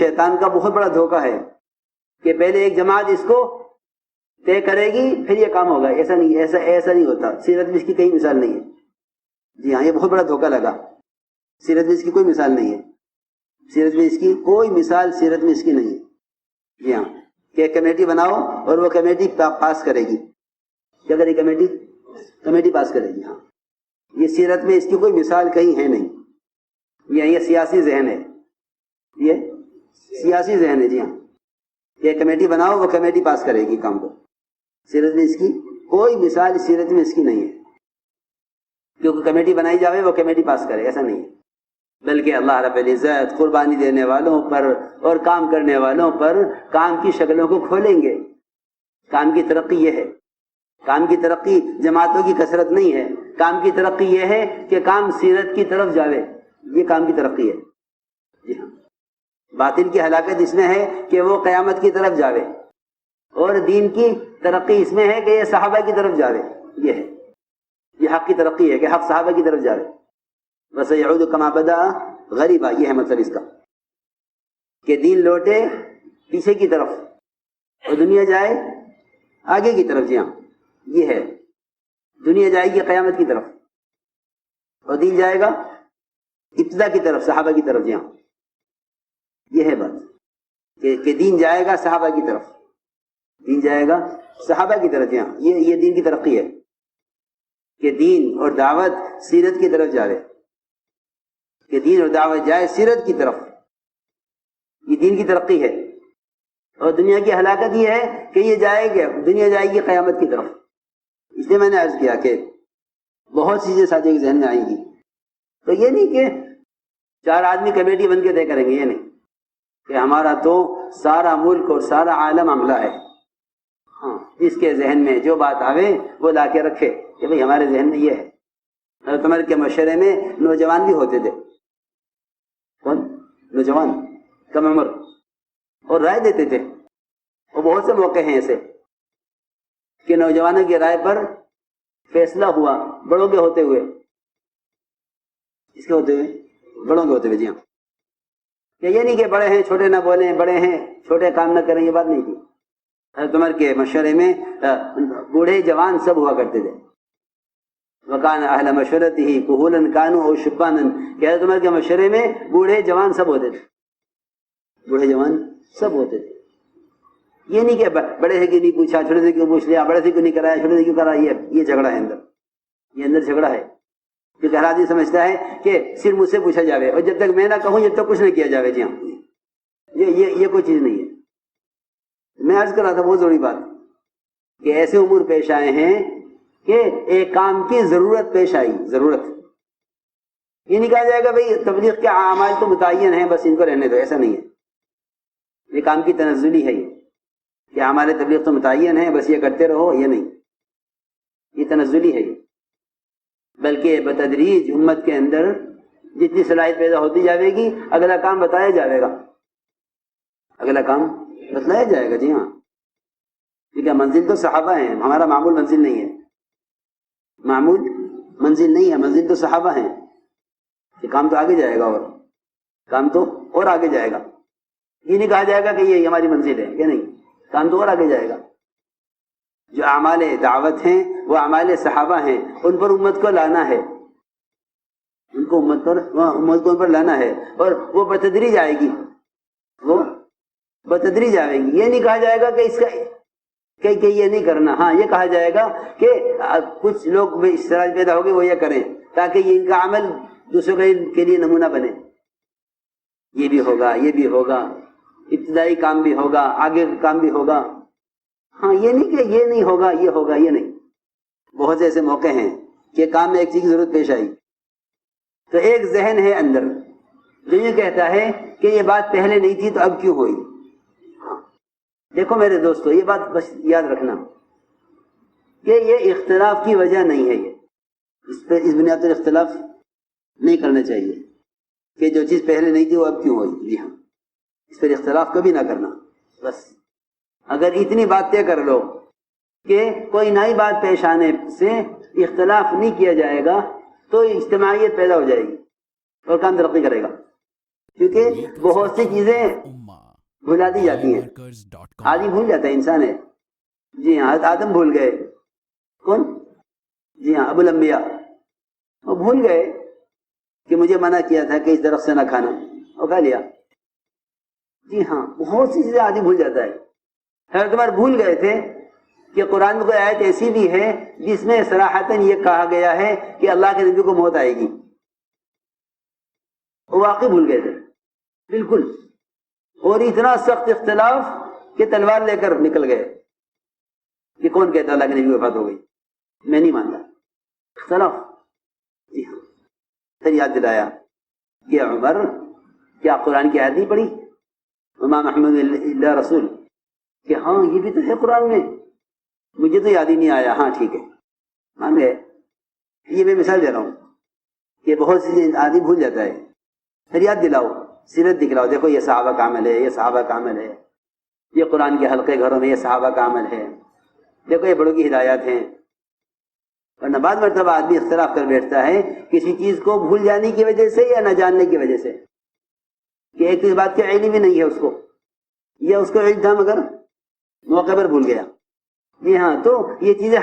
شیطان کا بہت بڑا دھوکہ ہے کہ پہلے ایک جماعت اس کو طے کرے گی پھر یہ کام ہوگا. ایسا نہیں ہوتا. سیرت میں اس کی کئی مثال نہیں ہے. جی ہاں، یہ بہت بڑا دھوکہ لگا. سیرت میں اس کی کوئی مثال نہیں ہے. سیرت میں اس کی کوئی مثال سیرت میں اس کی نہیں ہے. جی ہاں، کہ کمیٹی بناؤ اور وہ کمیٹی پاس کرے گی. کیا کرے گی؟ کمیٹی پاس کرے گی. ہاں، یہ سیرت میں اس کی کوئی مثال کہیں ہے نہیں. یہ سیاسی ذہن ہے. یہ سیاسی ذہن ہے. جی ہاں، یہ کمیٹی بناؤ وہ کمیٹی پاس کرے گی کام کو. سیرت میں اس کی کوئی مثال سیرت میں اس کی نہیں ہے. کیونکہ کمیٹی بنائی جاوے وہ کمیٹی پاس کرے، ایسا نہیں ہے. بلکہ اللہ رب العزت قربانی دینے والوں پر اور کام کرنے والوں پر کام کی شکلوں کو کھولیں گے. کام کی ترقی یہ ہے. کام کی ترقی جماعتوں کی کثرت نہیں ہے. کام کی ترقی یہ ہے کہ کام سیرت کی طرف جاوے. یہ کام کی ترقی ہے. جی ہاں، باطل کی ہلاکت اس میں ہے کہ وہ قیامت کی طرف جاوے، اور دین کی ترقی اس میں ہے کہ یہ صحابہ کی طرف جاوے. یہ ہے، یہ حق کی ترقی ہے کہ حق صحابہ کی طرف جاوے. وَسَيَعُودُ كَمَا بَدَأَ غَرِيبًا. یہ ہے مطلب اس کا کہ دین لوٹے پیچھے کی طرف اور دنیا جائے آگے کی طرف. جی ہاں، یہ ہے. دنیا جائے گی قیامت کی طرف اور دین جائے گا ابتدا کی طرف، صحابہ کی طرف. جی ہاں، یہ ہے بات کہ دین جائے گا صحابہ کی طرف. دین جائے گا صحابہ کی طرف. جی ہاں، یہ دین کی ترقی ہے کہ دین اور دعوت سیرت کی طرف جائے. کہ دین اور دعوت جائے سیرت کی طرف، یہ دین کی ترقی ہے. اور دنیا کی ہلاکت یہ ہے کہ یہ جائے گا، دنیا جائے گی قیامت کی طرف. اس لیے میں نے عرض کیا کہ بہت چیزیں ساتھیوں کے ذہن میں آئیں گی. تو یہ نہیں کہ 4 آدمی کمیٹی بن کے طے کریں گے. یہ نہیں کہ ہمارا تو سارا ملک اور سارا عالم عملہ ہے. ہاں، اس کے ذہن میں جو بات آوے وہ لا کے رکھے کہ بھئی ہمارے ذہن میں یہ ہے. حضرت عمر کے مشورے میں نوجوان بھی ہوتے تھے. کون؟ نوجوان کم عمر، اور رائے دیتے تھے. اور بہت سے موقع ہیں ایسے کہ نوجوانوں کی رائے پر فیصلہ ہوا بڑوں کے ہوتے ہوئے. اس کے ہوتے ہوئے بڑوں کے ہوتے ہوئے. جی ہاں، کہ یہ نہیں کہ بڑے ہیں چھوٹے نہ بولیں، بڑے ہیں چھوٹے کام نہ کریں. یہ بات نہیں تھی. حضرت عمر کے مشورے میں بوڑھے جوان سب ہوا کرتے تھے. وَكَانَ أَهْلَ مَشْوَرَتِهِ كُهُولًا كَانُوا أَوْ شُبَّانًا. کہ حضرت عمر کے مشورے میں بوڑھے جوان سب ہوتے تھے. بوڑھے جوان سب ہوتے تھے. یہ نہیں کہ بڑے سے کیوں نہیں پوچھا، چھوٹے سے کیوں پوچھ لیا، بڑے سے کیوں نہیں کرایا، چھوٹے سے کیوں کرایا. یہ جھگڑا ہے اندر. یہ اندر جھگڑا ہے. کیونکہ ہر آدمی سمجھتا ہے کہ صرف مجھ سے پوچھا جاوے اور جب تک میں نہ کہوں جب تک کچھ نہ کیا جاوے. جی ہاں، یہ کوئی چیز نہیں ہے. میں عرض کر رہا تھا بہت ضروری بات کہ ایسے امور پیش آئے ہیں کہ ایک کام کی ضرورت پیش آئی. ضرورت یہ نہیں کہا جائے گا بھئی تبلیغ کے اعمال تو متعین ہیں بس ان کو رہنے دو. ایسا نہیں ہے. یہ کام کی تنزلی ہے. یہ کہ اعمال تبلیغ تو متعین ہیں بس یہ کرتے رہو. یہ نہیں، یہ تنزلی ہے. یہ بلکہ بتدریج امت کے اندر جتنی صلاحیت پیدا ہوتی جاوے گی اگلا کام بتایا جائے گا. اگلا کام بتلایا جائے گا. جی ہاں، کیونکہ منزل تو صحابہ ہیں. ہمارا معمول منزل نہیں ہے. معمول منزل نہیں ہے، منزل تو صحابہ ہیں. یہ کام تو آگے جائے گا، اور کام تو اور آگے جائے گا. یہ نہیں کہا جائے گا کہ یہ ہماری منزل ہے. کہ نہیں، کام تو اور آگے جائے گا. جو اعمال دعوت ہیں وہ اعمال صحابہ ہیں. ان پر امت کو لانا ہے. ان کو امت کو ان پر لانا ہے، اور وہ بتدریج آئے گی. وہ بتدریج آئے گی. یہ نہیں کہا جائے گا کہ اس کا کہ یہ نہیں کرنا. ہاں، یہ کہا جائے گا کہ کچھ لوگ میں اس طرح پیدا ہو گئے وہ یہ کریں تاکہ یہ ان کا عمل دوسروں کے لیے نمونہ بنے. یہ بھی ہوگا، یہ بھی ہوگا، ابتدائی کام بھی ہوگا، آگے کام بھی ہوگا. ہاں، یہ نہیں کہ یہ نہیں ہوگا، یہ ہوگا. یہ نہیں. بہت سے ایسے موقع ہیں کہ کام میں ایک چیز کی ضرورت پیش آئی تو ایک ذہن ہے اندر جو یہ کہتا ہے کہ یہ بات پہلے نہیں تھی تو اب کیوں ہوئی. دیکھو میرے دوستو، یہ بات بس یاد رکھنا کہ یہ اختلاف کی وجہ نہیں ہے. یہ اس بنیاد پر اختلاف نہیں کرنا چاہیے کہ جو چیز پہلے نہیں تھی وہ اب کیوں ہوئی. جی ہاں، اس پر اختلاف کبھی نہ کرنا. بس اگر اتنی بات طے کر لو کہ کوئی نئی بات پیش آنے سے اختلاف نہیں کیا جائے گا تو اجتماعیت پیدا ہو جائے گی اور کام ترقی کرے گا. کیونکہ بہت سی چیزیں بھلا دی جاتی ہیں، آدمی بھول جاتا ہے، انسان ہے. جی ہاں، حضرت آدم بھول گئے. کون؟ جی ہاں، ابو الانبیاء. وہ بھول گئے کہ مجھے منع کیا تھا کہ اس درخت سے نہ کھانا، اور کھا لیا. جی ہاں، بہت سی چیزیں آدمی بھول جاتا ہے. حضرت عمر بھول گئے تھے کہ قرآن میں کوئی آیت ایسی بھی ہے جس میں صراحتاً یہ کہا گیا ہے کہ اللہ کے نبی کو موت آئے گی. وہ واقعی بھول گئے تھے بالکل. اور اتنا سخت اختلاف کہ تلوار لے کر نکل گئے کہ کون کہتا اللہ کے نبی کی وفات ہو گئی، میں نہیں مانتا. اختلاف. جی ہاں. پھر یاد دلایا کہ عمر کیا قرآن کی آیت نہیں پڑھی، وما محمد الا رسول، کہ ہاں یہ بھی تو ہے قرآن میں، مجھے تو یاد ہی نہیں آیا. ہاں ٹھیک ہے، مان گئے. یہ میں مثال دے رہا ہوں کہ بہت سی آدمی بھول جاتا ہے. پھر یاد دلاؤ، سیرت دکھلاؤ، دیکھو یہ صحابہ کا عمل ہے، یہ صحابہ کا عمل ہے، یہ قرآن کے حلقے گھروں میں یہ صحابہ کا عمل ہے، دیکھو یہ بڑوں کی ہدایات ہیں. ورنہ بعض مرتبہ آدمی اختلاف کر بیٹھتا ہے کسی چیز کو بھول جانے کی وجہ سے یا نہ جاننے کی وجہ سے، کہ ایک اس بات کا علم ہی نہیں ہے اس کو، یا اس کو علم تھا مگر موقع پر بھول گیا. جی ہاں، تو یہ چیزیں